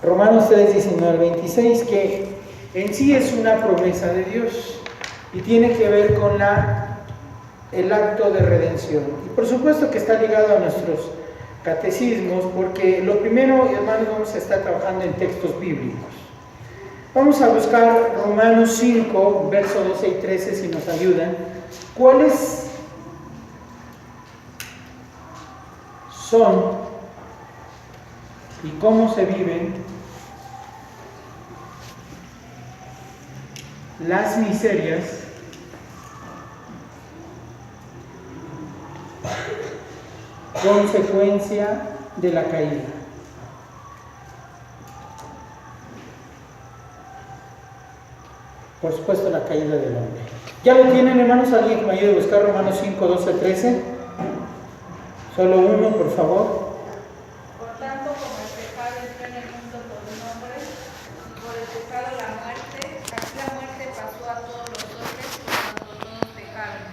Romanos 3, 19 al 26, que en sí es una promesa de Dios y tiene que ver con el acto de redención. Y por supuesto que está ligado a nuestros catecismos, porque lo primero, hermanos, vamos a estar trabajando en textos bíblicos. Vamos a buscar Romanos 5, versos 12 y 13, si nos ayudan. ¿Cuáles son y cómo se viven las miserias consecuencia de la caída? Por supuesto, la caída del hombre. ¿Ya lo tienen, hermanos? ¿Alguien que me ayude a buscar Romanos 5, 12, 13? Solo uno, por favor. Por tanto, como el pecado entró en el mundo por un hombre, y por el pecado la muerte, así la muerte pasó a todos los hombres por cuanto todos pecaron.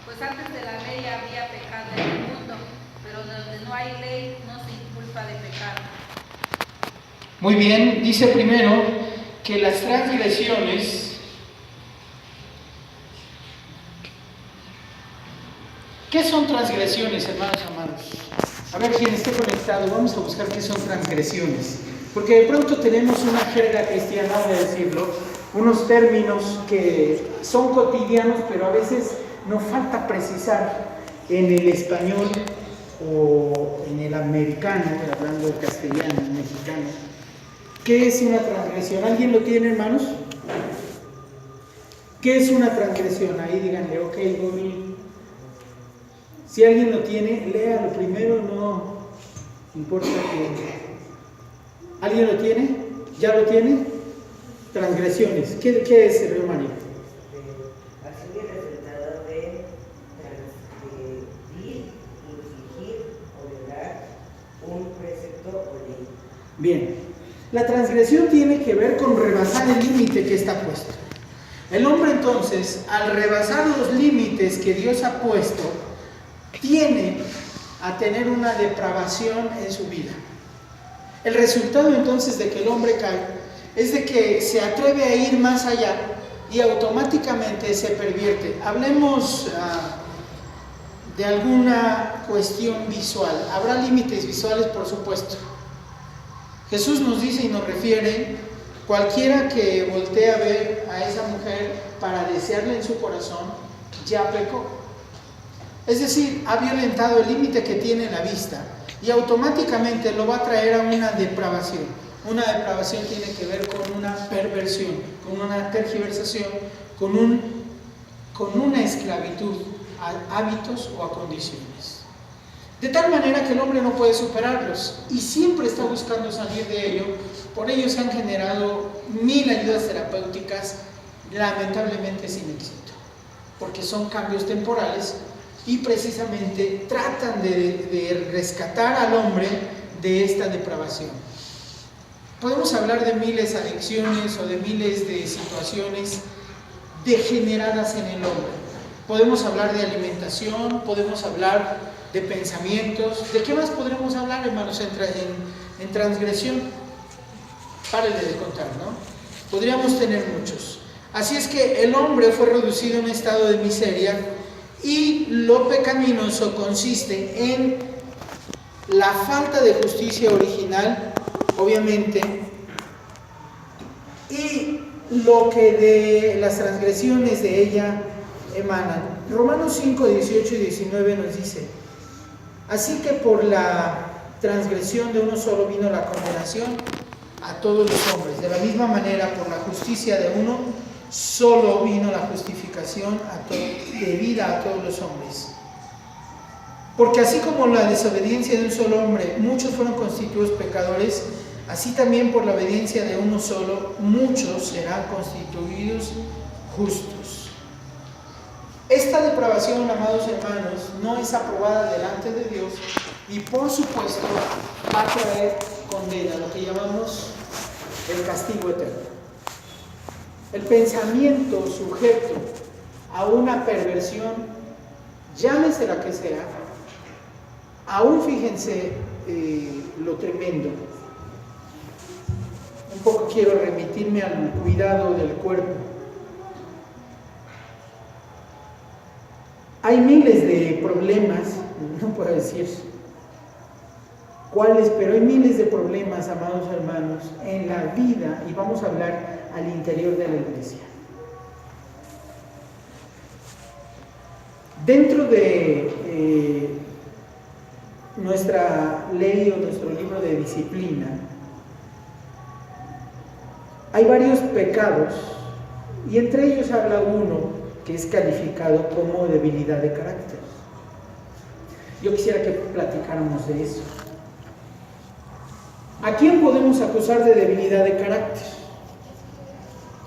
Pues antes de la ley había pecado en el mundo, pero donde no hay ley no se inculpa de pecado. Muy bien, dice primero que las transgresiones ¿qué son transgresiones, hermanos amados? A ver, quien esté conectado, vamos a buscar qué son transgresiones. Porque de pronto tenemos una jerga cristiana, voy a decirlo, unos términos que son cotidianos, pero a veces nos falta precisar en el español o en el americano, hablando castellano, mexicano. ¿Qué es una transgresión? ¿Alguien lo tiene, hermanos? ¿Qué es una transgresión? Ahí díganle, ok, Google. Si alguien lo tiene, léalo primero, no importa que... ¿Alguien lo tiene? ¿Ya lo tiene? Transgresiones. ¿Qué es, Río Mario? Así el resultado de transgredir, infligir o violar un precepto o ley. Bien, la transgresión tiene que ver con rebasar el límite que está puesto. El hombre entonces, al rebasar los límites que Dios ha puesto, tiene a tener una depravación en su vida. El resultado entonces de que el hombre cae es de que se atreve a ir más allá y automáticamente se pervierte. Hablemos de alguna cuestión visual. Habrá límites visuales, por supuesto. Jesús nos dice y nos refiere, cualquiera que voltee a ver a esa mujer para desearle en su corazón, ya pecó. Es decir, ha violentado el límite que tiene la vista y automáticamente lo va a traer a una depravación. Una depravación tiene que ver con una perversión, con una tergiversación, con una esclavitud a hábitos o a condiciones. De tal manera que el hombre no puede superarlos y siempre está buscando salir de ello. Por ello se han generado 1000 ayudas terapéuticas, lamentablemente sin éxito, porque son cambios temporales y precisamente tratan de rescatar al hombre de esta depravación. Podemos hablar de miles de adicciones o de miles de situaciones degeneradas en el hombre. Podemos hablar de alimentación, podemos hablar de pensamientos. ¿De qué más podremos hablar, hermanos, en transgresión? Párenle de contar, ¿no? Podríamos tener muchos. Así es que el hombre fue reducido a un estado de miseria y lo pecaminoso consiste en la falta de justicia original, obviamente, y lo que de las transgresiones de ella emanan. Romanos 5, 18 y 19 nos dice: así que por la transgresión de uno solo vino la condenación a todos los hombres. De la misma manera, por la justicia de uno solo vino la justificación de vida a todos los hombres. Porque así como la desobediencia de un solo hombre, muchos fueron constituidos pecadores, así también por la obediencia de uno solo, muchos serán constituidos justos. Esta depravación, amados hermanos, no es aprobada delante de Dios y por supuesto va a traer condena, lo que llamamos el castigo eterno. El pensamiento sujeto a una perversión, llámese la que sea, aún fíjense lo tremendo. quiero remitirme al cuidado del cuerpo. Hay miles de problemas, no puedo decir cuáles, pero hay miles de problemas, amados hermanos, en la vida, y vamos a hablar al interior de la iglesia. Dentro de nuestra ley o nuestro libro de disciplina, hay varios pecados, y entre ellos habla uno que es calificado como debilidad de carácter. Yo quisiera que platicáramos de eso. ¿A quién podemos acusar de debilidad de carácter?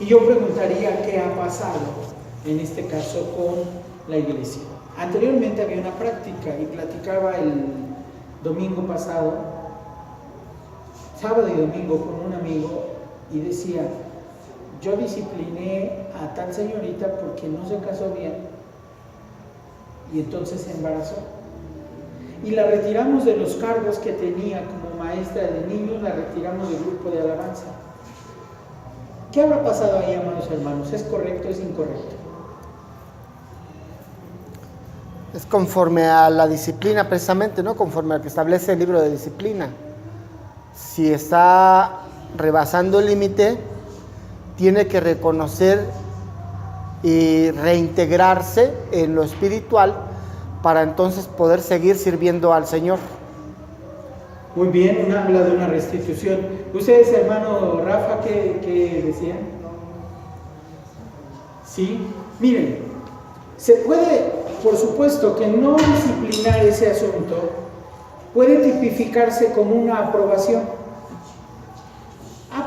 Y yo preguntaría qué ha pasado en este caso con la iglesia. Anteriormente había una práctica, y platicaba el domingo pasado, sábado y domingo, con un amigo, y decía: yo discipliné a tal señorita porque no se casó bien y entonces se embarazó, y la retiramos de los cargos que tenía como maestra de niños, la retiramos del grupo de alabanza. ¿Qué habrá pasado ahí, amados hermanos? ¿Es correcto o es incorrecto? Es conforme a la disciplina, precisamente, ¿no? Conforme al que establece el libro de disciplina. Si está rebasando el límite, tiene que reconocer y reintegrarse en lo espiritual para entonces poder seguir sirviendo al Señor. Muy bien, habla de una restitución. ¿Ustedes, hermano Rafa, qué decían? Sí, miren, se puede, por supuesto, que no disciplinar ese asunto puede tipificarse como una aprobación.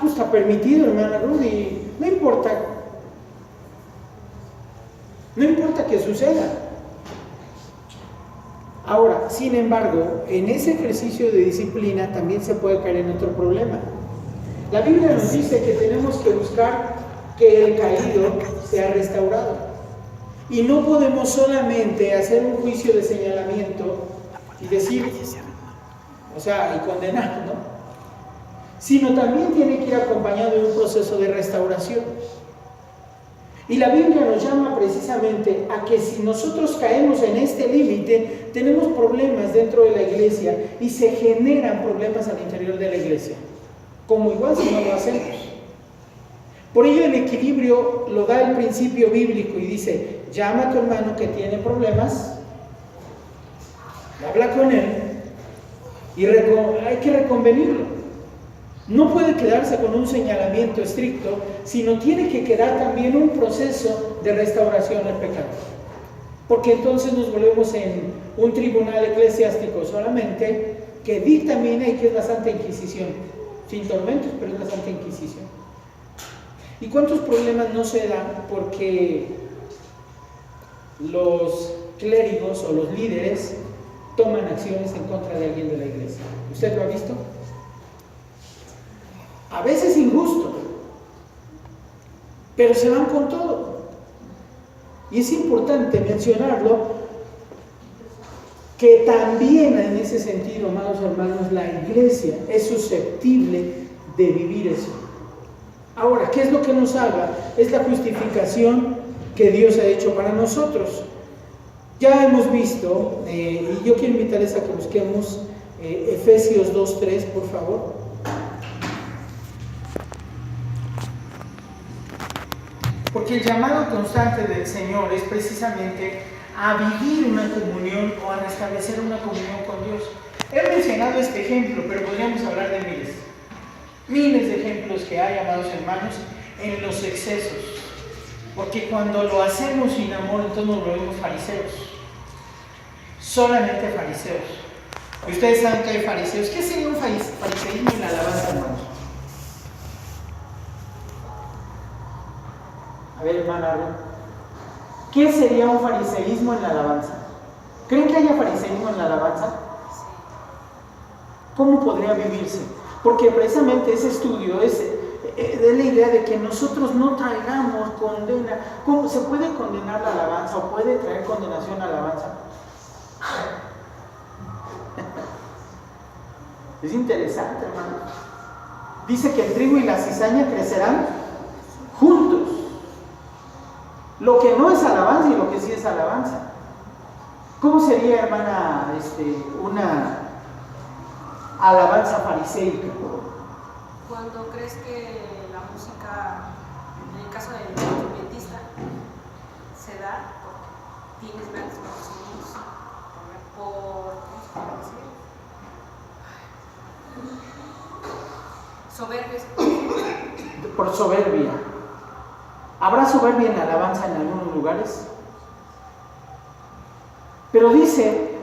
Pues está permitido, hermana Rudy, no importa que suceda. Ahora, sin embargo, en ese ejercicio de disciplina también se puede caer en otro problema. La Biblia nos dice que tenemos que buscar que el caído sea restaurado. Y no podemos solamente hacer un juicio de señalamiento y decir, y condenar, ¿no? Sino también tiene que ir acompañado de un proceso de restauración. Y la Biblia nos llama precisamente a que si nosotros caemos en este límite, tenemos problemas dentro de la iglesia y se generan problemas al interior de la iglesia, como igual si no lo hacemos. Por ello el equilibrio lo da el principio bíblico y dice: llama a tu hermano que tiene problemas, habla con él y hay que reconvenirlo. No puede quedarse con un señalamiento estricto, sino tiene que quedar también un proceso de restauración al pecado. Porque entonces nos volvemos en un tribunal eclesiástico solamente que dictamina y que es la Santa Inquisición. Sin tormentos, pero es la Santa Inquisición. ¿Y cuántos problemas no se dan porque los clérigos o los líderes toman acciones en contra de alguien de la iglesia? ¿Usted lo ha visto? A veces injusto, pero se van con todo. Y es importante mencionarlo, que también en ese sentido, amados hermanos, la iglesia es susceptible de vivir eso. Ahora, ¿qué es lo que nos salva? Es la justificación que Dios ha hecho para nosotros. Ya hemos visto, y yo quiero invitarles a que busquemos Efesios 2:3, por favor. Porque el llamado constante del Señor es precisamente a vivir una comunión o a restablecer una comunión con Dios. He mencionado este ejemplo, pero podríamos hablar de miles de ejemplos que hay, amados hermanos, en los excesos. Porque cuando lo hacemos sin amor, entonces nos volvemos fariseos. Solamente fariseos. Y ustedes saben que hay fariseos. ¿Qué sería un fariseísmo en la alabanza, hermanos? A ver, hermana, ¿qué sería un fariseísmo en la alabanza? ¿Creen que haya fariseísmo en la alabanza? ¿Cómo podría vivirse? Porque precisamente ese estudio es la idea de que nosotros no traigamos condena. ¿Cómo se puede condenar la alabanza o puede traer condenación a la alabanza? Es interesante, hermano. Dice que el trigo y la cizaña crecerán juntos. Lo que no es alabanza y lo que sí es alabanza. ¿Cómo sería, hermana, una alabanza fariseica? Cuando crees que la música, en el caso del instrumentista, se da porque tienes grandes conocimientos soberbios. Por soberbia. ¿Habrá soberbia en la alabanza en algunos lugares? Pero dice,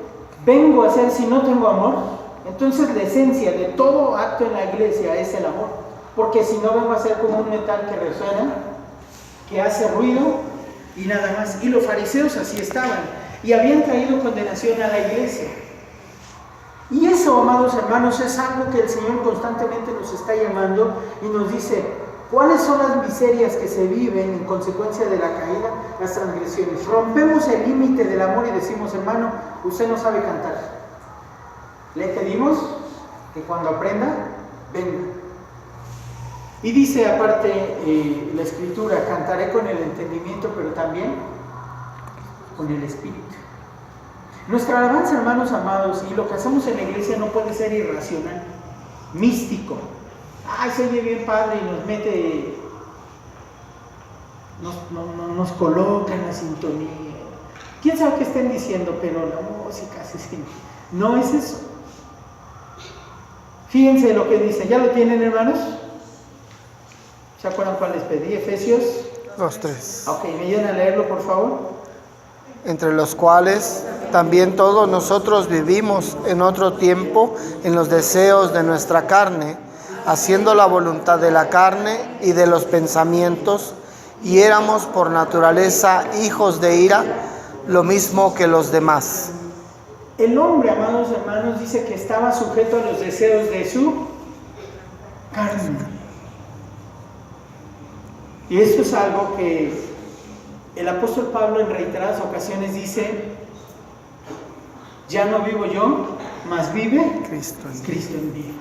vengo a hacer si no tengo amor. Entonces la esencia de todo acto en la iglesia es el amor. Porque si no, vengo a ser como un metal que resuena, que hace ruido y nada más. Y los fariseos así estaban y habían traído condenación a la iglesia. Y eso, amados hermanos, es algo que el Señor constantemente nos está llamando y nos dice, ¿cuáles son las miserias que se viven en consecuencia de la caída? Las transgresiones. Rompemos el límite del amor y decimos, hermano, usted no sabe cantar. Le pedimos que cuando aprenda, venga. Y dice aparte la Escritura, cantaré con el entendimiento, pero también con el Espíritu. Nuestra alabanza, hermanos amados, y lo que hacemos en la iglesia no puede ser irracional, místico. Ay, se oye bien padre y nos mete, nos coloca en la sintonía. ¿Quién sabe qué estén diciendo? Pero la música se siente. No es eso. Fíjense lo que dice. ¿Ya lo tienen, hermanos? ¿Se acuerdan cuál les pedí? Efesios 2:3. Ok, ¿me ayudan a leerlo, por favor? Entre los cuales también todos nosotros vivimos en otro tiempo en los deseos de nuestra carne, haciendo la voluntad de la carne y de los pensamientos, y éramos por naturaleza hijos de ira, lo mismo que los demás. El hombre, amados hermanos, dice que estaba sujeto a los deseos de su carne. Y esto es algo que el apóstol Pablo en reiteradas ocasiones dice, ya no vivo yo, mas vive Cristo en mí.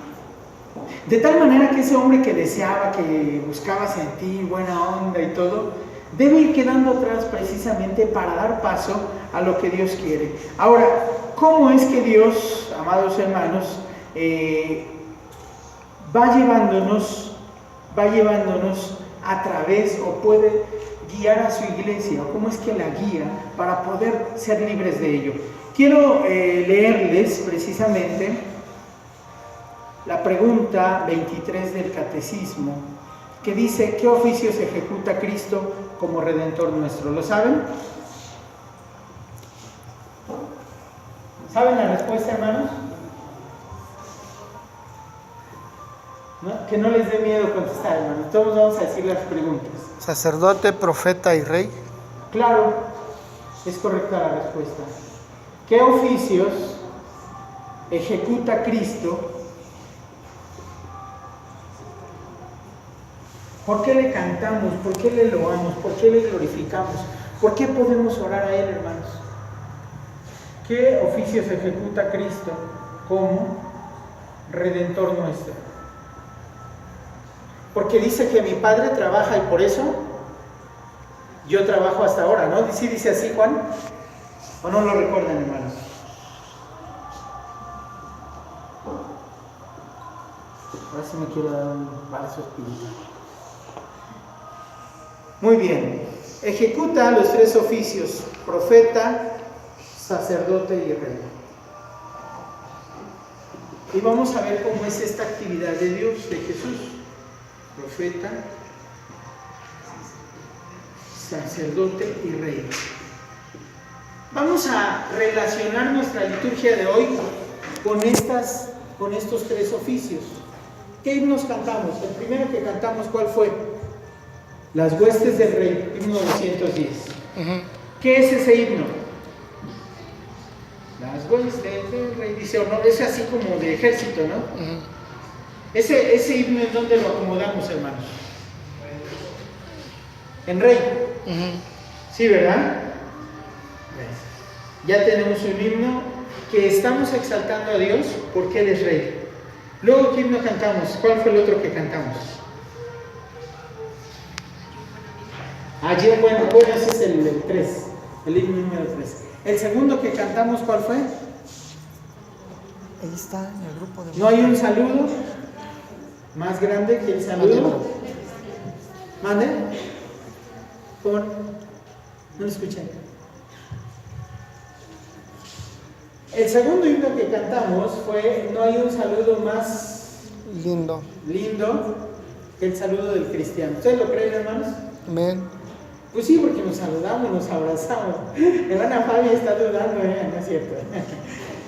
De tal manera que ese hombre que deseaba, que buscaba sentir buena onda y todo, debe ir quedando atrás precisamente para dar paso a lo que Dios quiere. Ahora, ¿cómo es que Dios, amados hermanos, va llevándonos a través o puede guiar a su iglesia? ¿Cómo es que la guía para poder ser libres de ello? Quiero leerles precisamente la pregunta 23 del Catecismo, que dice, ¿qué oficios ejecuta Cristo como Redentor nuestro? ¿Lo saben? ¿Saben la respuesta, hermanos? ¿No? Que no les dé miedo contestar, hermanos. Todos vamos a decir las preguntas. Sacerdote, profeta y rey. Claro, es correcta la respuesta. ¿Qué oficios ejecuta Cristo? ¿Por qué le cantamos? ¿Por qué le loamos? ¿Por qué le glorificamos? ¿Por qué podemos orar a Él, hermanos? ¿Qué oficios ejecuta Cristo como Redentor nuestro? Porque dice que mi Padre trabaja y por eso yo trabajo hasta ahora, ¿no? ¿Sí dice así, Juan? ¿O no lo recuerdan, hermanos? Ahora sí me quiero dar un paso espiritual. Muy bien. Ejecuta los tres oficios: profeta, sacerdote y rey. Y vamos a ver cómo es esta actividad de Dios, de Jesús. Profeta, sacerdote y rey. Vamos a relacionar nuestra liturgia de hoy con estos tres oficios. ¿Qué himnos cantamos? El primero que cantamos, ¿cuál fue? Las huestes del rey, himno 210. ¿Qué es ese himno? Las huestes del rey, dice, o no, es así como de ejército, ¿no? Ese himno, ¿en dónde lo acomodamos, hermanos? En rey. Sí, ¿verdad? Ya tenemos un himno que estamos exaltando a Dios porque Él es rey. Luego, ¿qué himno cantamos? ¿Cuál fue el otro que cantamos? Allí, bueno, ese es el 3, el himno número 3. El segundo que cantamos, ¿cuál fue? Ahí está, en el grupo de... ¿No hay un saludo más grande que el saludo? ¿Mande? ¿Cómo? No lo escuché. El segundo himno que cantamos fue: no hay un saludo más Lindo. lindo que el saludo del cristiano. ¿Ustedes lo creen, hermanos? Amén. Pues sí, porque nos saludamos, nos abrazamos. Hermana Fabi está dudando, no es cierto.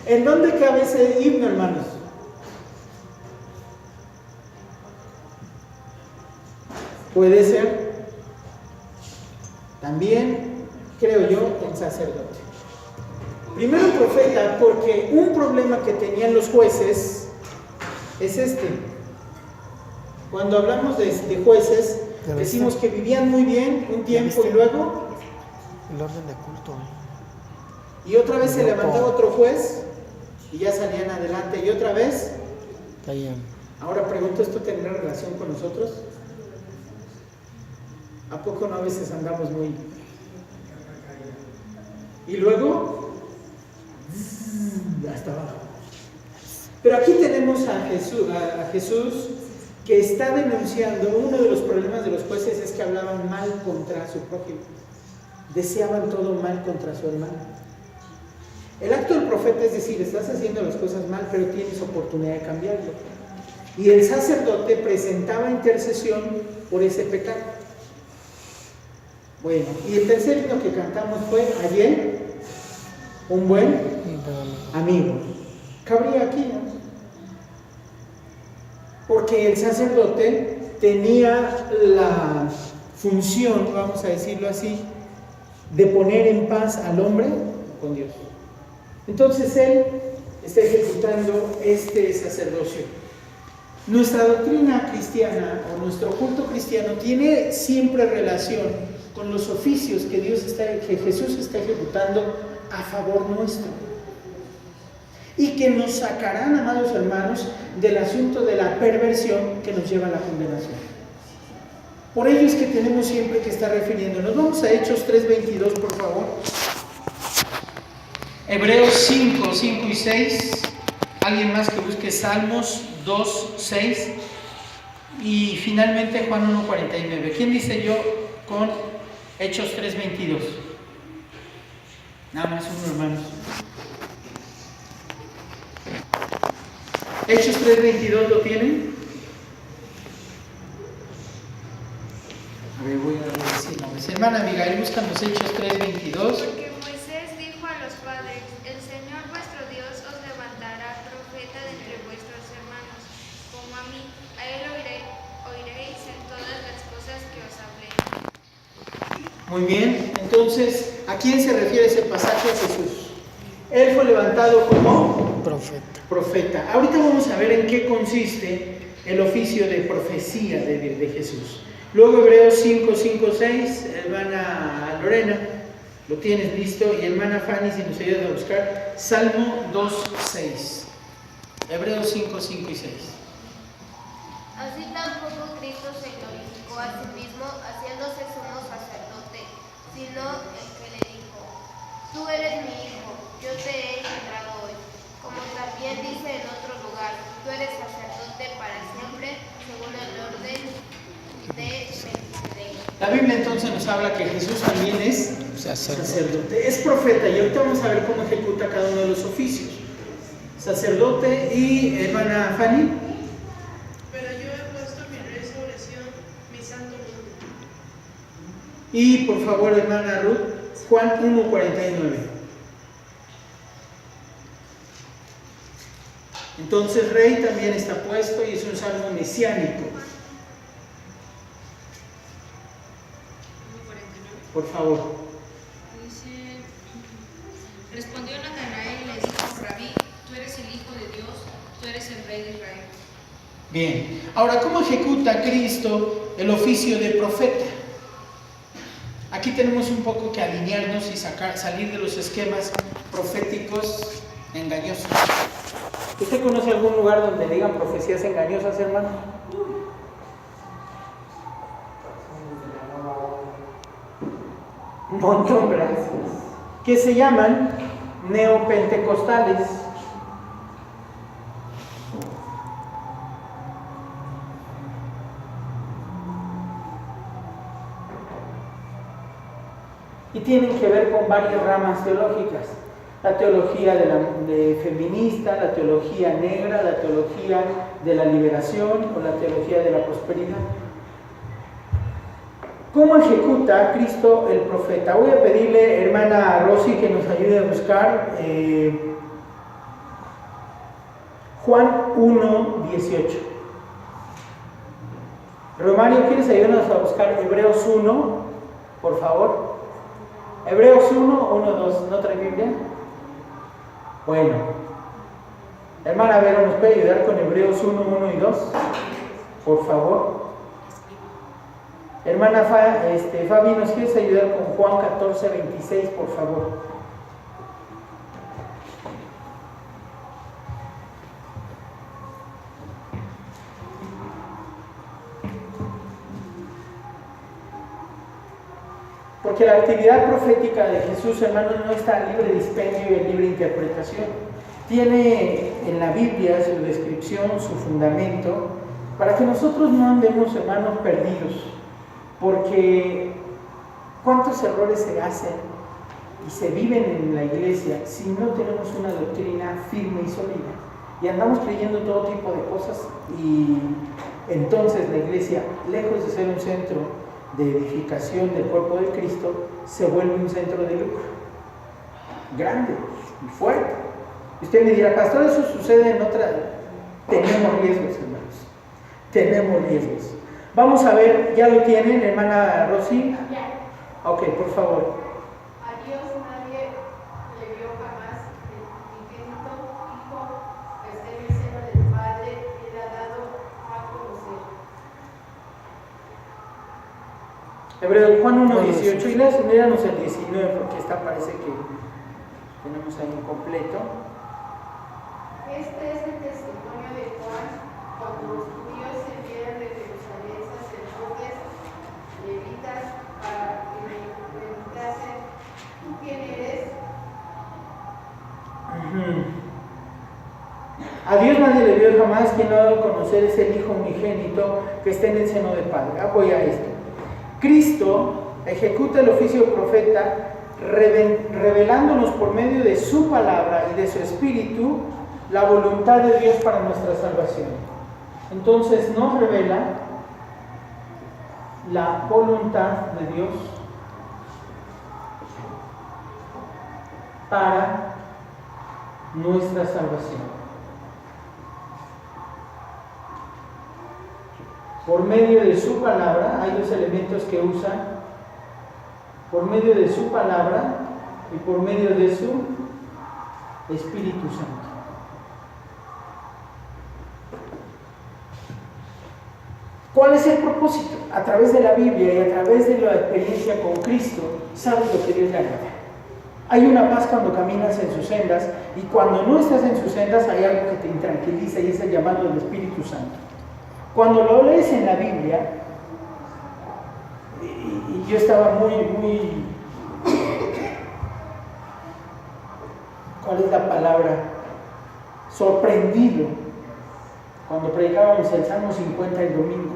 ¿En dónde cabe ese himno, hermanos? Puede ser también, creo yo, en sacerdote. Primero profeta, porque un problema que tenían los jueces es este. Cuando hablamos de jueces, decimos que vivían muy bien un tiempo y luego... El orden de culto. Y otra vez se levantaba otro juez y ya salían adelante. Y otra vez... Caían. Ahora pregunto, ¿esto tendrá relación con nosotros? ¿A poco no a veces andamos muy... Y luego... hasta abajo. Pero aquí tenemos a Jesús que está denunciando. Uno de los problemas de los jueces es que hablaban mal contra su prójimo. Deseaban todo mal contra su hermano. El acto del profeta es decir, estás haciendo las cosas mal, pero tienes oportunidad de cambiarlo. Y el sacerdote presentaba intercesión por ese pecado. Bueno, y el tercer himno que cantamos fue: ayer, un buen amigo. Cabría aquí, ¿no? Porque el sacerdote tenía la función, vamos a decirlo así, de poner en paz al hombre con Dios. Entonces él está ejecutando este sacerdocio. Nuestra doctrina cristiana o nuestro culto cristiano tiene siempre relación con los oficios que Jesús está ejecutando a favor nuestro. Y que nos sacarán, amados hermanos, del asunto de la perversión que nos lleva a la condenación. Por ello es que tenemos siempre que estar refiriéndonos. Vamos a Hechos 3:22, por favor. Hebreos 5, 5 y 6. Alguien más que busque Salmos 2, 6. Y finalmente Juan 1:49. ¿Quién dice yo con Hechos 3:22? Nada más uno, hermanos. Hechos 3:22, ¿lo tienen? A ver, voy a decir nombres. Hermana Abigail, buscan los Hechos 3:22. Porque Moisés dijo a los padres: el Señor vuestro Dios os levantará profeta de entre vuestros hermanos, como a mí. A él oiréis en todas las cosas que os hablé. Muy bien, entonces, ¿a quién se refiere ese pasaje? A Jesús. Él fue levantado como profeta. Ahorita vamos a ver en qué consiste el oficio de profecía de Jesús. Luego Hebreos 5, 5, 6, hermana Lorena, lo tienes listo, y hermana Fanny, si nos ayudas a buscar, Salmo 2, 6. Hebreos 5, 5 y 6. Así tampoco Cristo se glorificó a sí mismo haciéndose sumo sacerdote, sino el que le dijo: tú eres mi hijo, yo te he engendrado hoy. Como también dice en otro lugar: tú eres sacerdote para siempre, según el orden de Melquisedec. La Biblia entonces nos habla que Jesús también es sacerdote, es profeta, y ahorita vamos a ver cómo ejecuta cada uno de los oficios. Sacerdote. Y hermana Fanny. Pero yo he puesto mi resurrección, mi santo nombre. Y por favor, hermana Ruth, Juan 1:49. Entonces rey también está puesto y es un salmo mesiánico. Por favor. Dice: respondió Natanael y le dijo: Rabí, tú eres el Hijo de Dios, tú eres el Rey de Israel. Bien, ahora, ¿cómo ejecuta Cristo el oficio de profeta? Aquí tenemos un poco que alinearnos y salir de los esquemas proféticos engañosos. ¿Usted conoce algún lugar donde digan profecías engañosas, hermano? Un montón, gracias. Que se llaman neopentecostales. Y tienen que ver con varias ramas teológicas. La teología de feminista, la teología negra, la teología de la liberación o la teología de la prosperidad. ¿Cómo ejecuta Cristo el profeta? Voy a pedirle, hermana Rosy, que nos ayude a buscar Juan 1:18. Romario, ¿quieres ayudarnos a buscar Hebreos 1, por favor? Hebreos 1:2. ¿No trae Biblia? Bueno. Hermana Vera, ¿nos puede ayudar con Hebreos 1:1 y 2? Por favor. Hermana Fabi, ¿nos quieres ayudar con Juan 14:26, por favor? Porque la actividad profética de Jesús, hermanos, no está en libre dispendio y en libre interpretación. Tiene en la Biblia su descripción, su fundamento, para que nosotros no andemos, hermanos, perdidos. Porque ¿cuántos errores se hacen y se viven en la iglesia si no tenemos una doctrina firme y sólida? Y andamos creyendo todo tipo de cosas y entonces la iglesia, lejos de ser un centro de edificación del cuerpo de Cristo, se vuelve un centro de lucro grande y fuerte. Usted me dirá, pastor, eso sucede en otra. Tenemos riesgos, hermanos, tenemos riesgos. Vamos a ver, ¿ya lo tienen, hermana Rosy? Ok, por favor. A Dios nadie le vio jamás el unigénito Hijo que esté en el seno del Padre y le ha dado a conocer. Hebreos Juan 1:18 y léanos el 19 porque esta parece que tenemos ahí incompleto. Este es el testimonio de Juan cuando los judíos enviaron de Jerusalén sacerdotes, levitas, para que le preguntasen, ¿tú quién eres? A Dios nadie le vio jamás, quien no ha dado a conocer es el Hijo unigénito que está en el seno del Padre. Apoya esto. Cristo ejecuta el oficio de profeta revelándonos por medio de su palabra y de su espíritu la voluntad de Dios para nuestra salvación. Entonces nos revela la voluntad de Dios para nuestra salvación. Por medio de su palabra, hay dos elementos que usa, por medio de su palabra y por medio de su Espíritu Santo. ¿Cuál es el propósito? A través de la Biblia y a través de la experiencia con Cristo, sabes lo que Dios le agrada. Hay una paz cuando caminas en sus sendas y cuando no estás en sus sendas hay algo que te intranquiliza y es el llamado del Espíritu Santo. Cuando lo lees en la Biblia, y yo estaba muy, ¿cuál es la palabra? Sorprendido cuando predicábamos el Salmo 50 el domingo.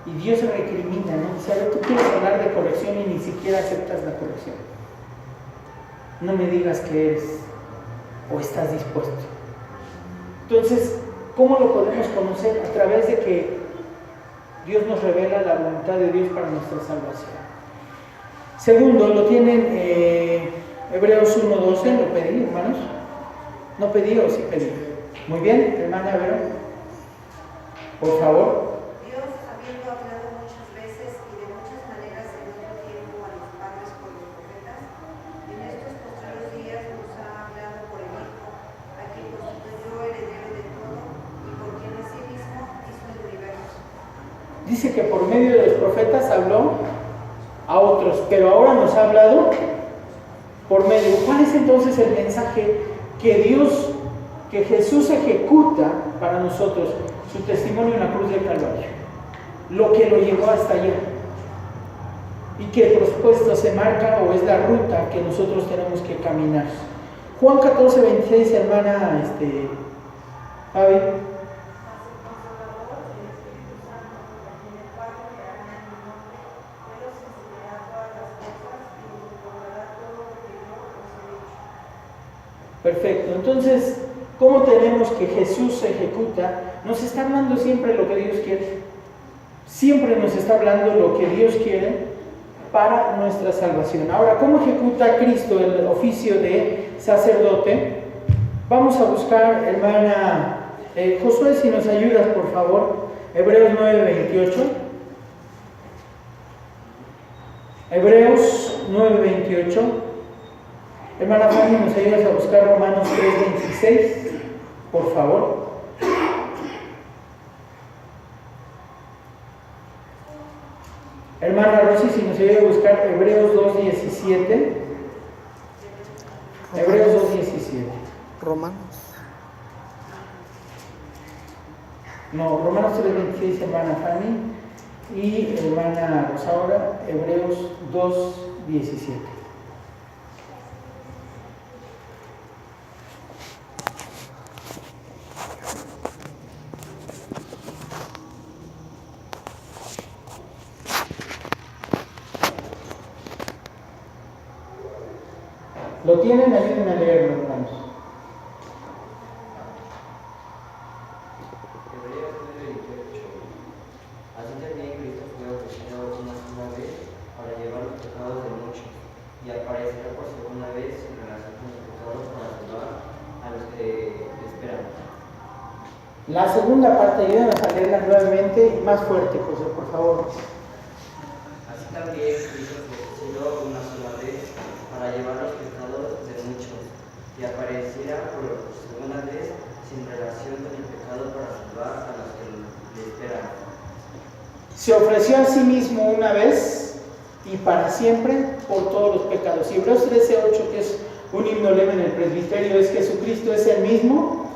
Y Dios se recrimina, ¿no? Dice, a ver, tú quieres hablar de corrección y ni siquiera aceptas la corrección. No me digas que eres o estás dispuesto. Entonces, ¿cómo lo podemos conocer? A través de que Dios nos revela la voluntad de Dios para nuestra salvación. Segundo, lo tienen Hebreos 1:12, ¿lo pedí, hermanos? ¿No pedí o sí pedí? Muy bien, hermana Vera, por favor. Dios, habiendo hablado muchas veces y de muchas maneras en otro tiempo a los padres por los profetas, en estos postreros días nos ha hablado por el Hijo, a quien constituyó heredero de todo y por quien asimismo hizo el universo. Dice que por medio de los profetas habló a otros, pero ahora nos ha hablado por medio. ¿Cuál es entonces el mensaje que Dios que Jesús ejecuta para nosotros su testimonio en la cruz del Calvario, lo que lo llevó hasta allá, y que por supuesto se marca o es la ruta que nosotros tenemos que caminar. Juan 14:26, hermana Javi. Perfecto, entonces, ¿cómo tenemos que Jesús ejecuta? Nos está hablando siempre lo que Dios quiere. Siempre nos está hablando lo que Dios quiere para nuestra salvación. Ahora, ¿cómo ejecuta Cristo el oficio de sacerdote? Vamos a buscar, hermana Josué, si nos ayudas, por favor, Hebreos 9:28. Hebreos 9:28. Hermana Fanny, ¿nos ayudas a buscar Romanos 3:26? Por favor. Hermana Rosy, si nos ayuda a buscar Hebreos 2:17. Hebreos 2:17. Romanos. No, Romanos 3:26, hermana Fanny. Y hermana Rosaura, Hebreos 2:17. ¿Lo tienen? Ayúdenme a leerlo, hermanos. Hebreos 9:28. Así también Cristo fue ofrecido una sola vez para llevar los pecados de muchos, y aparecerá por segunda vez en relación con los pecados para salvar a los que esperan. La segunda parte, ayúdenme a leerla nuevamente, más fuerte, José, por favor. Así también Cristo fue ofrecido una sola vez para llevar los pecados de muchos, y apareciera por segunda vez sin relación con el pecado para salvar a los que le esperan. Se ofreció a sí mismo una vez y para siempre por todos los pecados. Y Hebreos 13:8, que es un himno lema en el presbiterio, es: Jesucristo es el mismo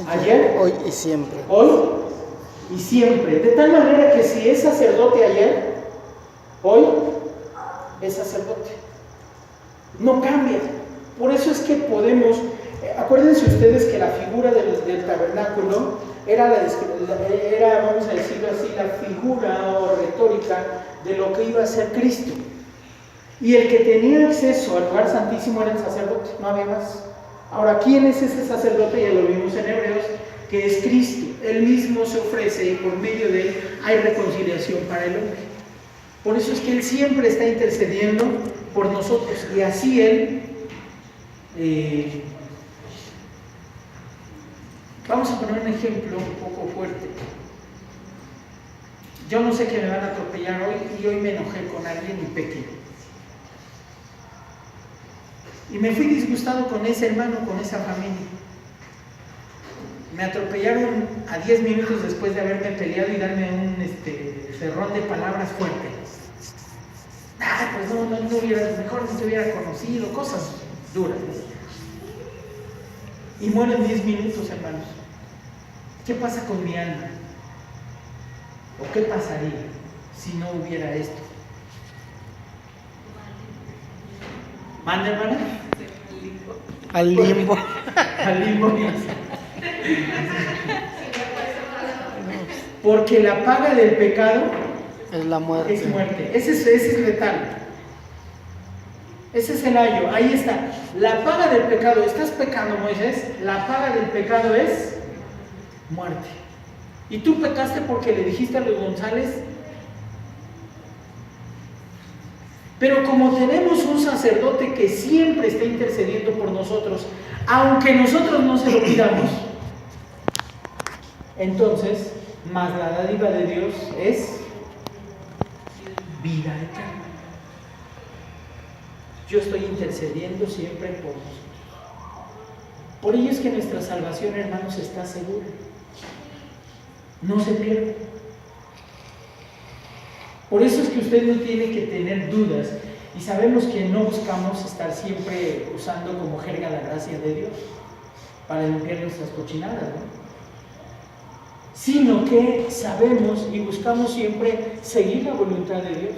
ayer, hoy y siempre. Hoy y siempre. De tal manera que si es sacerdote ayer, hoy es sacerdote. No cambia. Por eso es que podemos, acuérdense ustedes que la figura del tabernáculo era, vamos a decirlo así, la figura o retórica de lo que iba a ser Cristo. Y el que tenía acceso al lugar santísimo era el sacerdote, no había más. Ahora, ¿quién es ese sacerdote? Ya lo vimos en Hebreos, que es Cristo. Él mismo se ofrece y por medio de él hay reconciliación para el hombre. Por eso es que Él siempre está intercediendo por nosotros, y así Él, vamos a poner un ejemplo un poco fuerte. Yo no sé que me van a atropellar hoy, y hoy me enojé con alguien y pequé. Y me fui disgustado con ese hermano, con esa familia. Me atropellaron a 10 minutos después de haberme peleado y darme un cerrón de palabras fuertes. Pues no hubiera, mejor no te hubiera conocido, cosas duras. Y mueren 10 minutos, hermanos. ¿Qué pasa con mi alma? ¿O qué pasaría si no hubiera esto? ¿Manda, hermana? Al limbo. Al limbo. Porque la paga del pecado Es la muerte. es muerte. Ese es letal. Ese es el ayo. Ahí está. La paga del pecado. Estás pecando, Moisés. La paga del pecado es muerte. Y tú pecaste porque le dijiste a los González. Pero como tenemos un sacerdote que siempre está intercediendo por nosotros, aunque nosotros no se lo pidamos, entonces, más la dádiva de Dios es vida eterna. Yo estoy intercediendo siempre por nosotros. Por ello es que nuestra salvación, hermanos, está segura. No se pierde. Por eso es que usted no tiene que tener dudas, y sabemos que no buscamos estar siempre usando como jerga la gracia de Dios. para limpiar nuestras cochinadas, ¿no? Sino que sabemos y buscamos siempre seguir la voluntad de Dios.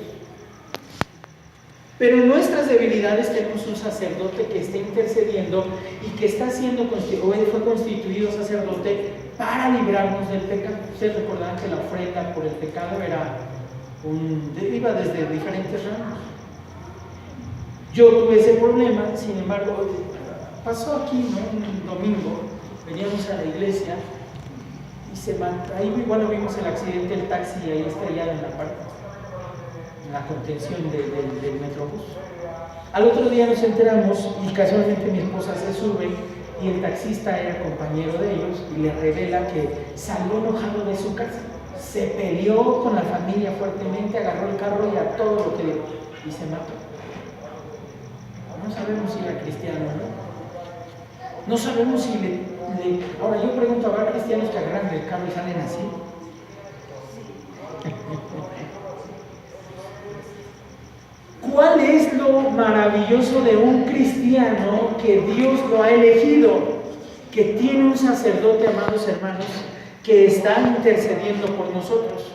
Pero en nuestras debilidades tenemos un sacerdote que está intercediendo y que está siendo fue constituido sacerdote para librarnos del pecado. Ustedes recordarán que la ofrenda por el pecado iba desde diferentes ramos. Yo tuve ese problema, sin embargo, pasó aquí, ¿no? Un domingo, veníamos a la iglesia y ahí igual vimos el accidente del taxi ahí estrellado en la contención del metrobús. Al otro día nos enteramos y casualmente mi esposa se sube y el taxista era compañero de ellos y le revela que salió enojado de su casa, se peleó con la familia fuertemente, agarró el carro y a todo lo que le y se mató. No sabemos si era cristiano o no. No sabemos si ahora yo pregunto, ¿habrá cristianos que agarran el carro y salen así? ¿Cuál es lo maravilloso de un cristiano que Dios lo ha elegido? Que tiene un sacerdote, amados hermanos, que está intercediendo por nosotros.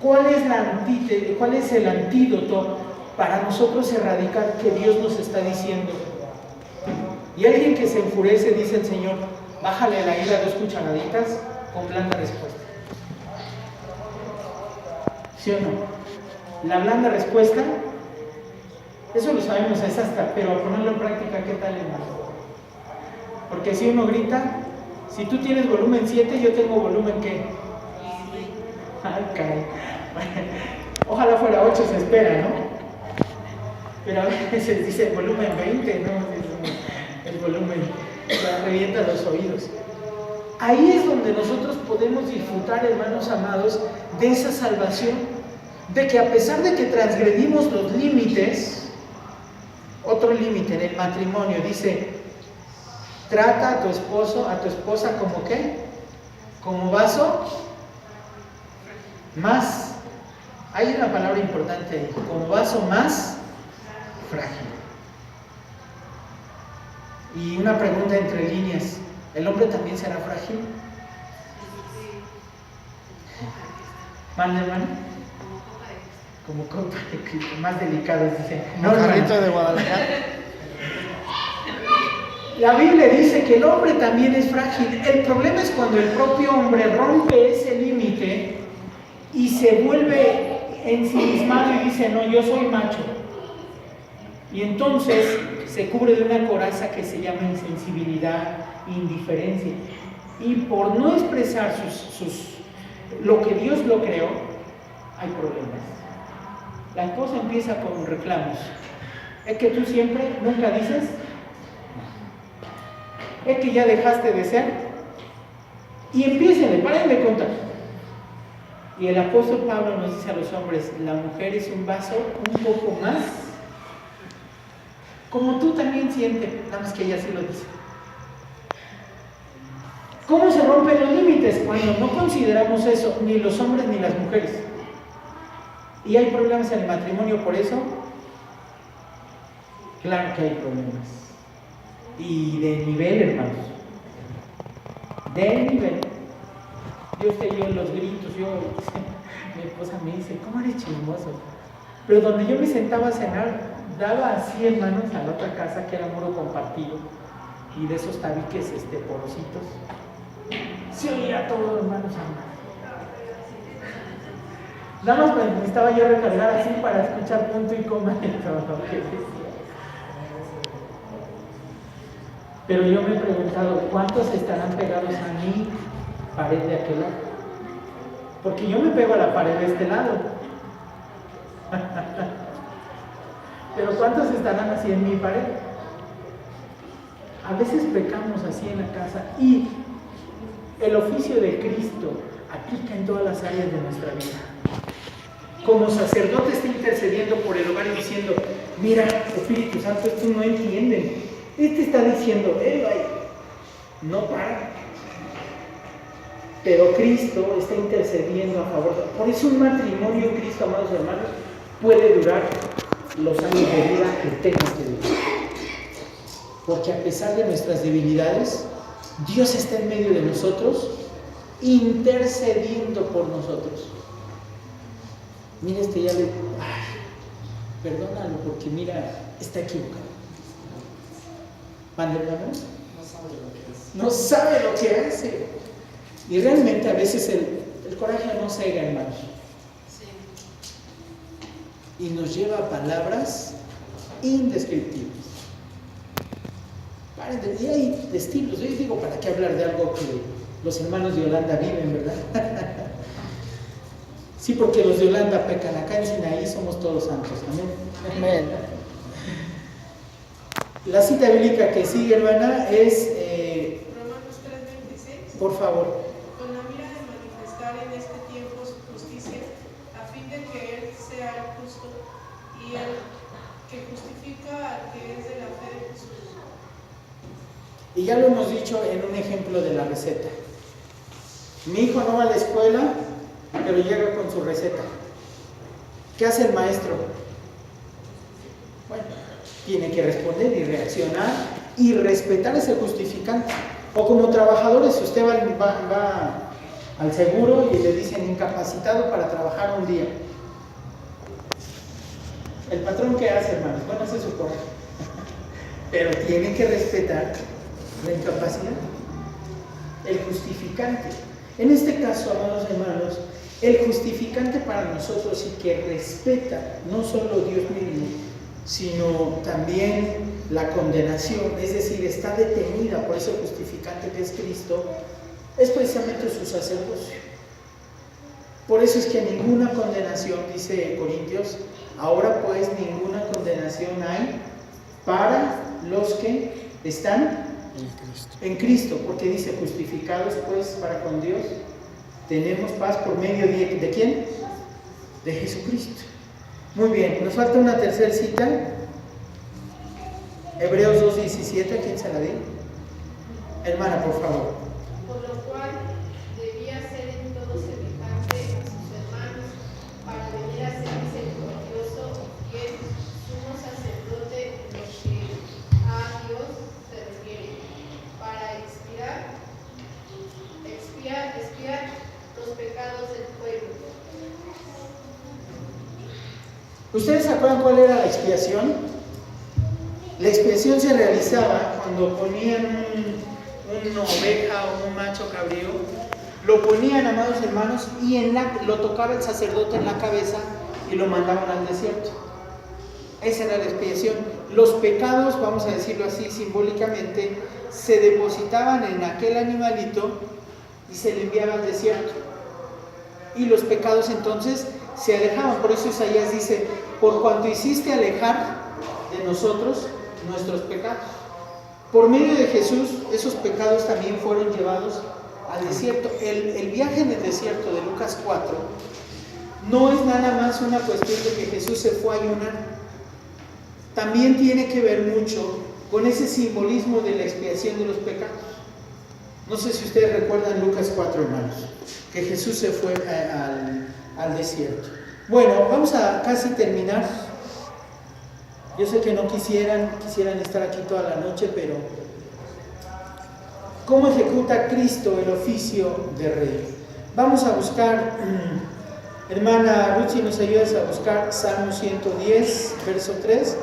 ¿Cuál es el antídoto para nosotros erradicar que Dios nos está diciendo? Y alguien que se enfurece, dice el Señor, bájale la ira 2 cucharaditas con blanda respuesta. ¿Sí o no? La blanda respuesta, eso lo sabemos, es hasta, pero a ponerlo en práctica, ¿qué tal, hermano? Porque si uno grita, si tú tienes volumen 7, yo tengo volumen ¿qué? Ay, caray. Ojalá fuera 8, se espera, ¿no? Pero a veces dice volumen 20, ¿no? El volumen revienta los oídos. Ahí es donde nosotros podemos disfrutar, hermanos amados, de esa salvación, de que a pesar de que transgredimos los límites, otro límite en el matrimonio dice, trata a tu esposo, a tu esposa como ¿qué? Como vaso más, hay una palabra importante ahí, como vaso más frágil. Y una pregunta entre líneas, ¿el hombre también será frágil? ¿Mande, hermano? Como copa de Cristo, más delicados, dice. No, carrito de Guadalajara. La Biblia dice que el hombre también es frágil. El problema es cuando el propio hombre rompe ese límite y se vuelve ensimismado y dice, no, yo soy macho. Y entonces se cubre de una coraza que se llama insensibilidad, indiferencia. Y por no expresar lo que Dios lo creó, hay problemas. La esposa empieza con reclamos. Es que tú siempre, nunca dices, es que ya dejaste de ser. Y empiecen, paren de contar. Y el apóstol Pablo nos dice a los hombres, la mujer es un vaso un poco más, como tú también sientes, nada más que ella sí lo dice. ¿Cómo se rompen los límites? Cuando no consideramos eso, ni los hombres ni las mujeres. ¿Y hay problemas en el matrimonio por eso? Claro que hay problemas. Y de nivel, hermanos. De nivel. Yo estoy en los gritos, mi esposa me dice, ¿cómo eres chismoso? Pero donde yo me sentaba a cenar, daba así, hermanos, a la otra casa que era muro compartido y de esos tabiques porositos. Se oía todo, hermanos. Nada más me necesitaba yo recargar así para escuchar punto y coma de todo lo que decía. Pero yo me he preguntado, ¿cuántos estarán pegados a mi pared de aquel lado? Porque yo me pego a la pared de este lado. Pero ¿cuántos estarán así en mi pared? A veces pecamos así en la casa y el oficio de Cristo aplica en todas las áreas de nuestra vida. Como sacerdote está intercediendo por el hogar y diciendo, mira, Espíritu Santo, estos no entienden. Este está diciendo, no para. Pero Cristo está intercediendo a favor. Por eso un matrimonio en Cristo, amados hermanos, puede durar los años de vida que tenga que durar. Porque a pesar de nuestras debilidades, Dios está en medio de nosotros, intercediendo por nosotros. Mira, ya le... Ay, perdónalo porque mira, está equivocado. ¿Mande, hermano? No sabe lo que hace. Y realmente a veces el coraje no cega, hermanos. Y nos lleva a palabras indescriptibles. Y hay estilos. Yo digo, ¿para qué hablar de algo que los hermanos de Holanda viven, verdad? Sí, porque los de Holanda pecan. Acá en Sinaí somos todos santos. Amén. Amén. La cita bíblica que sigue, hermana, es... Romanos 3:26. por favor. Con la mira de manifestar en este tiempo su justicia, a fin de que Él sea el justo y el que justifica al que es de la fe de Jesús. Y ya lo hemos dicho en un ejemplo de la receta. Mi hijo no va a la escuela, pero llega con su receta. ¿Qué hace el maestro? Bueno, tiene que responder y reaccionar y respetar ese justificante. O como trabajadores, si usted va al seguro y le dicen incapacitado para trabajar un día. ¿El patrón qué hace, hermanos? Bueno, hace su cosa. Pero tiene que respetar la incapacidad, el justificante. En este caso, amados hermanos, el justificante para nosotros y que respeta no solo Dios mismo, sino también la condenación, es decir, está detenida por ese justificante que es Cristo, es precisamente su sacerdocio. Por eso es que ninguna condenación, dice Corintios, ahora pues ninguna condenación hay para los que están en Cristo, porque dice justificados pues para con Dios, tenemos paz por medio de ¿quién? De Jesucristo. Muy bien, nos falta una tercera cita, Hebreos 2:17, ¿quién se la di? Hermana, por favor. Por lo cual debía ser en todo semejante a sus hermanos, para venir a ser misericordioso y fiel, sumo sacerdote en lo que a Dios se refiere, para expiar los pecados del pueblo. ¿Ustedes se acuerdan cuál era la expiación? La expiación se realizaba cuando ponían una oveja o un macho cabrío, lo ponían, amados hermanos, y lo tocaba el sacerdote en la cabeza y lo mandaban al desierto. Esa era la expiación. Los pecados, vamos a decirlo así simbólicamente, se depositaban en aquel animalito y se le enviaba al desierto. Y los pecados entonces se alejaban. Por eso Isaías dice, por cuanto hiciste alejar de nosotros nuestros pecados. Por medio de Jesús, esos pecados también fueron llevados al desierto. El viaje en el desierto de Lucas 4 no es nada más una cuestión de que Jesús se fue a ayunar. También tiene que ver mucho con ese simbolismo de la expiación de los pecados. No sé si ustedes recuerdan Lucas 4, hermanos, que Jesús se fue al desierto. Bueno, vamos a casi terminar. Yo sé que no quisieran estar aquí toda la noche, pero ¿cómo ejecuta Cristo el oficio de rey? Vamos a buscar, hermana Ruth, si nos ayudas a buscar Salmo 110, verso 3.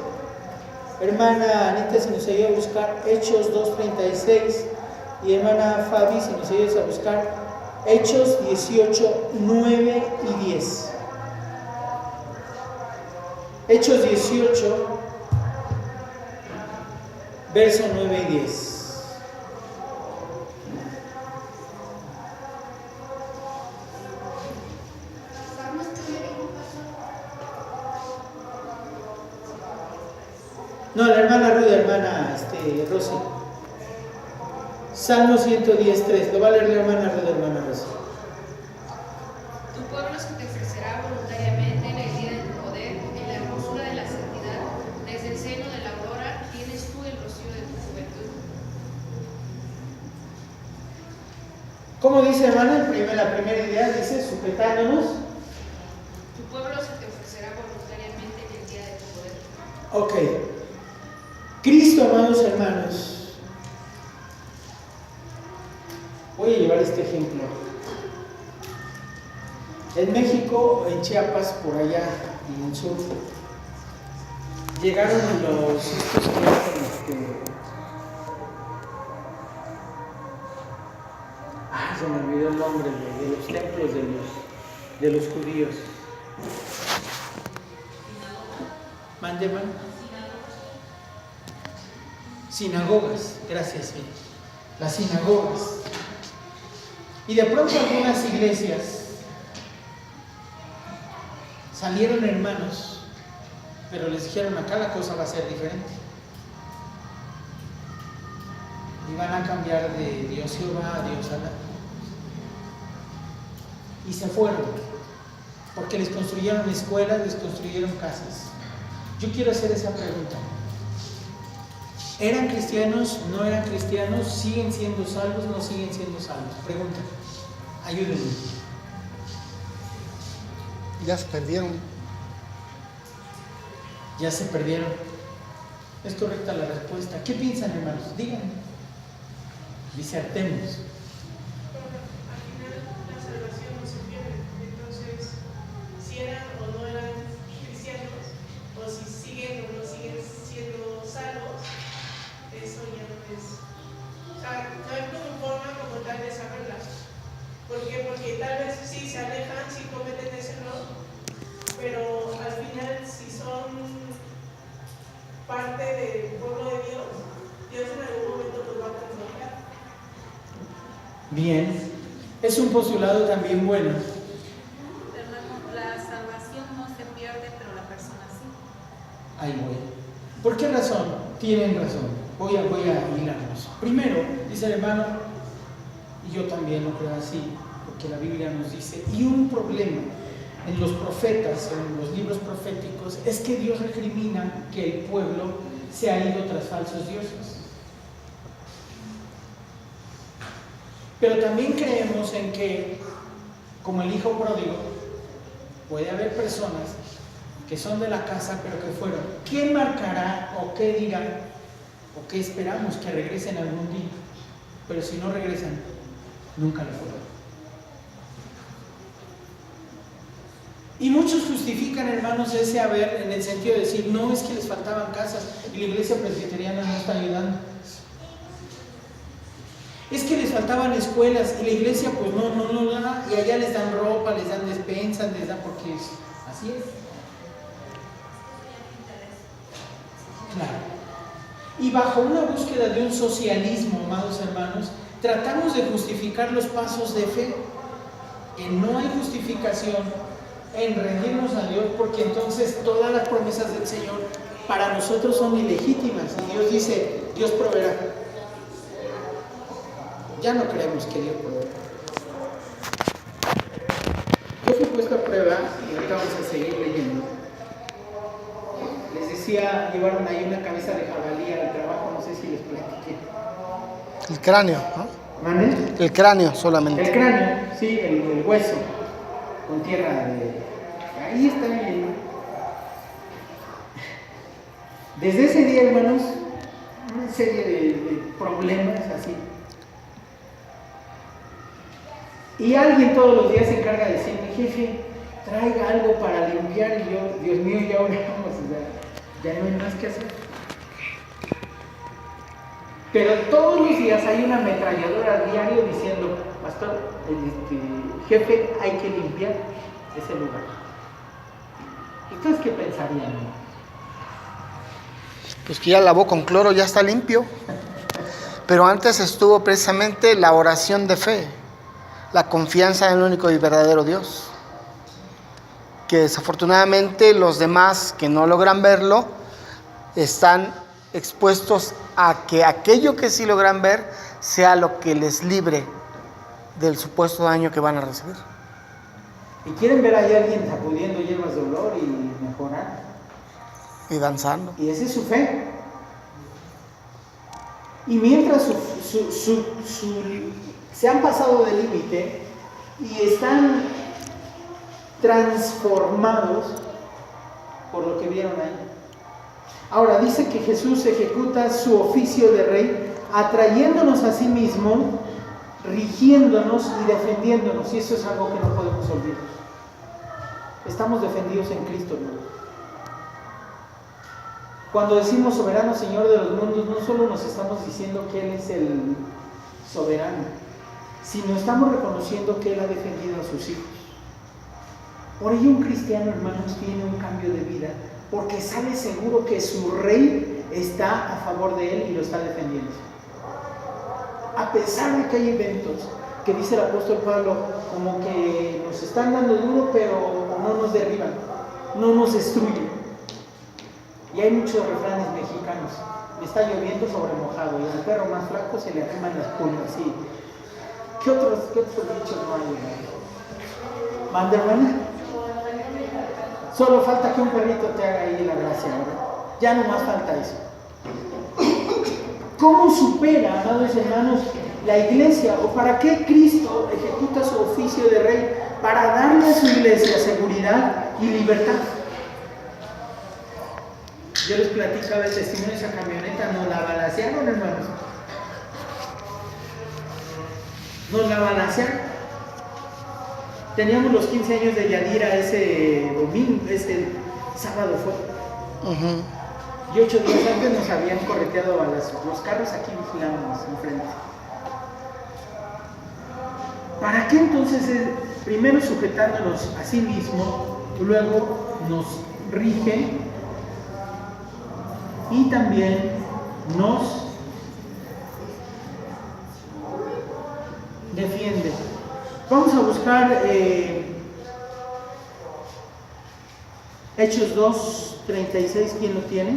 Hermana Anita, si nos ayuda a buscar Hechos 2:36. Y hermana Fabi, si nos ayudas a buscar Hechos 18, 9 y 10. Hechos 18, verso 9 y 10. No, la hermana Ruda, hermana Rosy. Salmo 110:3. Lo va a leer la hermana Ruda, hermana Rosy. Tu pueblo se te ofrecerá voluntariamente en el día de tu poder, en la hermosura de la santidad, desde el seno de la aurora tienes tú el rocío de tu juventud. ¿Cómo dice, hermana? La primera idea dice, sujetándonos. Tu pueblo se te ofrecerá voluntariamente en el día de tu poder. Ok. Cristo, amados hermanos, En México, en Chiapas, por allá en el sur, llegaron estos que hacen se me olvidó el nombre de los templos de los judíos. Mándeman. Sinagogas, gracias, sí. Las sinagogas. Y de pronto algunas iglesias salieron hermanos, pero les dijeron: acá la cosa va a ser diferente. Y van a cambiar de Dios Jehová a Dios Alá. Y se fueron, porque les construyeron escuelas, les construyeron casas. Yo quiero hacer esa pregunta: ¿eran cristianos? ¿No eran cristianos? ¿Siguen siendo salvos? ¿No siguen siendo salvos? Pregunta, ayúdenme. Ya se perdieron. Ya se perdieron. Es correcta la respuesta. ¿Qué piensan, hermanos? Díganme. Disertemos. Al final la salvación no se pierde. Entonces, si eran o no eran cristianos, o si siguen o no siguen siendo salvos, eso ya no es. O sea, no hay como forma como tal de saberla. ¿Por qué? Porque tal vez sí se alejan, sí cometen ese error, pero al final, si son parte del pueblo de Dios, Dios en algún momento los va a transformar. Bien, es un postulado también bueno. Hermano, la salvación no se pierde, pero la persona sí. Ahí voy. ¿Por qué razón? Tienen razón. Voy a hilarlos. Primero, dice el hermano, y yo también lo creo así, porque la Biblia nos dice, y un problema en los profetas, en los libros proféticos, es que Dios recrimina que el pueblo se ha ido tras falsos dioses. Pero también creemos en que, como el hijo pródigo, puede haber personas que son de la casa pero que fueron. ¿Qué marcará o qué dirán o qué esperamos que regresen algún día? Pero si no regresan, nunca lo fueron. Y muchos justifican, hermanos, ese haber en el sentido de decir: no, es que les faltaban casas y la iglesia presbiteriana no está ayudando. Es que les faltaban escuelas y la iglesia pues no da, y allá les dan ropa, les dan despensas, les dan, porque así es. Claro. Y bajo una búsqueda de un socialismo, amados hermanos, tratamos de justificar los pasos de fe. Que no hay justificación en rendirnos a Dios, porque entonces todas las promesas del Señor para nosotros son ilegítimas. Y Dios dice: Dios proveerá. Ya no creemos que Dios proveerá. Yo fui puesto a prueba, y ahorita vamos a seguir leyendo. Les decía, llevaron ahí una cabeza de jabalí al trabajo, no sé si les platiqué. El cráneo, ¿no? ¿Mande? El cráneo solamente. El cráneo, sí, el hueso, con tierra de... Ahí está bien. Desde ese día, hermanos, una serie de problemas así. Y alguien todos los días se encarga de decirme: jefe, traiga algo para limpiar. Y yo: Dios mío, ya oramos, ya no hay más que hacer. Pero todos los días hay una ametralladora al diario diciendo: pastor, jefe, hay que limpiar ese lugar. ¿Ustedes qué pensarían? Pues que ya lavó con cloro, ya está limpio. Pero antes estuvo precisamente la oración de fe, la confianza en el único y verdadero Dios, que desafortunadamente los demás que no logran verlo están expuestos a que aquello que sí logran ver sea lo que les libre del supuesto daño que van a recibir. Y quieren ver ahí a alguien sacudiendo hierbas de olor y mejorar. Y danzando. Y esa es su fe. Y mientras se han pasado de límite y están transformados por lo que vieron ahí. Ahora dice que Jesús ejecuta su oficio de rey, atrayéndonos a sí mismo, rigiéndonos y defendiéndonos. Y eso es algo que no podemos olvidar. estamos defendidos en Cristo, hermano. Cuando decimos soberano Señor de los mundos, no solo nos estamos diciendo que Él es el soberano, sino estamos reconociendo que Él ha defendido a sus hijos. Por ello un cristiano, hermanos, tiene un cambio de vida, porque sabe seguro que su Rey está a favor de él y lo está defendiendo. A pesar de que hay eventos que dice el apóstol Pablo, como que nos están dando duro, pero no nos derriban, no nos destruyen. Y hay muchos refranes mexicanos: me está lloviendo sobre mojado, y al perro más flaco se le arriman las pulgas. ¿Sí? ¿Qué otros dichos no hay, hermano? ¿Manda, hermana? Solo falta que un perrito te haga ahí la gracia, ¿verdad? Ya no más falta eso. ¿Cómo supera, amados hermanos, la iglesia, o para qué Cristo ejecuta su oficio de rey? Para darle a su iglesia seguridad y libertad. Yo les platicaba el testimonio de esa camioneta, nos la balancearon, hermanos. Nos la balancearon. Teníamos los 15 años de Yadira ese domingo, ese sábado fue. Y 8 días antes nos habían correteado a los carros aquí vigilándonos enfrente. ¿Para qué entonces? Primero sujetándonos a sí mismo, luego nos rige y también nos defiende. Vamos a buscar Hechos 2:36, ¿quién lo tiene?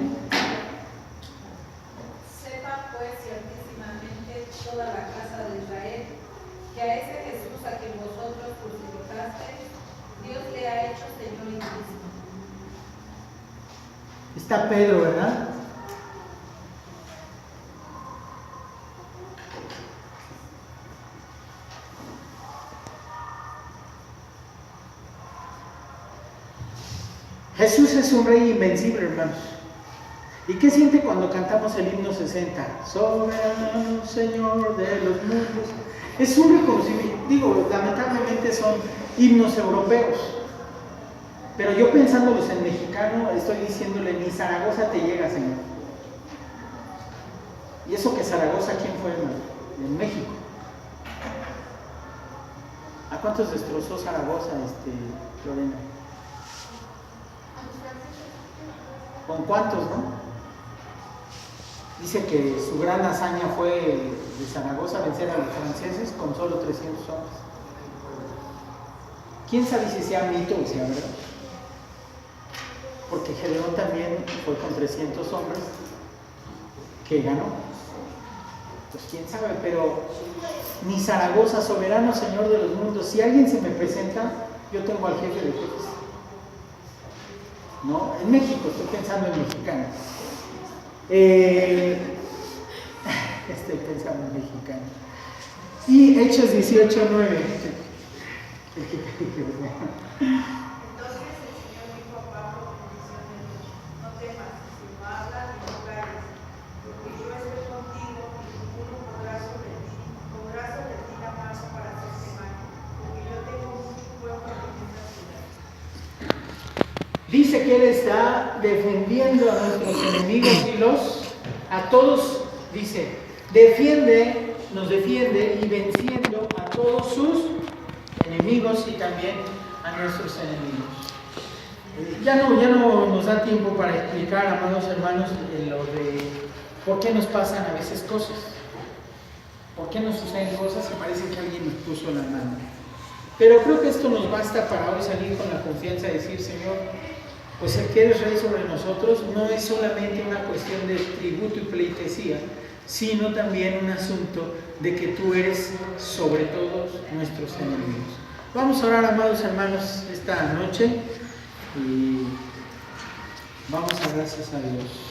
Sepa pues ciertísimamente toda la casa de Israel, que a ese Jesús a quien vosotros crucificasteis, Dios le ha hecho Señor y Cristo. Está Pedro, ¿verdad? Jesús es un rey invencible, hermanos. ¿Y qué siente cuando cantamos el himno 60? Soberano Señor de los mundos. Es un reconocimiento. Digo, lamentablemente son himnos europeos, pero yo pensándolos en mexicano, estoy diciéndole: ni Zaragoza te llega, Señor. Y eso que Zaragoza, ¿quién fue, hermano? En México. ¿A cuántos destrozó Zaragoza, Lorena? ¿Con cuántos, no? Dice que su gran hazaña fue de Zaragoza vencer a los franceses con solo 300 hombres. ¿Quién sabe si sea mito o sea verdad? Porque Gedeón también fue con 300 hombres que ganó. Pues quién sabe, pero ni Zaragoza, soberano Señor de los mundos. Si alguien se me presenta, yo tengo al jefe de jefes. ¿No? En México, estoy pensando en mexicano. Estoy pensando en mexicano. Y Hechos 18:9. Entonces el Señor dijo a Pablo en visiones: no temas, sino habla y no calles, porque yo estoy contigo y ninguno podrá sobre ti la mano para hacerte mal, porque yo tengo mucho pueblo en esta ciudad. Dice que Él está defendiendo a nuestros enemigos y a todos, dice, nos defiende y venciendo a todos sus enemigos y también a nuestros enemigos. Ya no nos da tiempo para explicar, amados hermanos, lo de por qué nos pasan a veces cosas, por qué nos suceden cosas y parece que alguien nos puso la mano. Pero creo que esto nos basta para hoy salir con la confianza de decir: Señor, pues el que eres rey sobre nosotros no es solamente una cuestión de tributo y pleitesía, sino también un asunto de que tú eres sobre todos nuestros enemigos. Vamos a orar, amados hermanos, esta noche y vamos a dar gracias a Dios.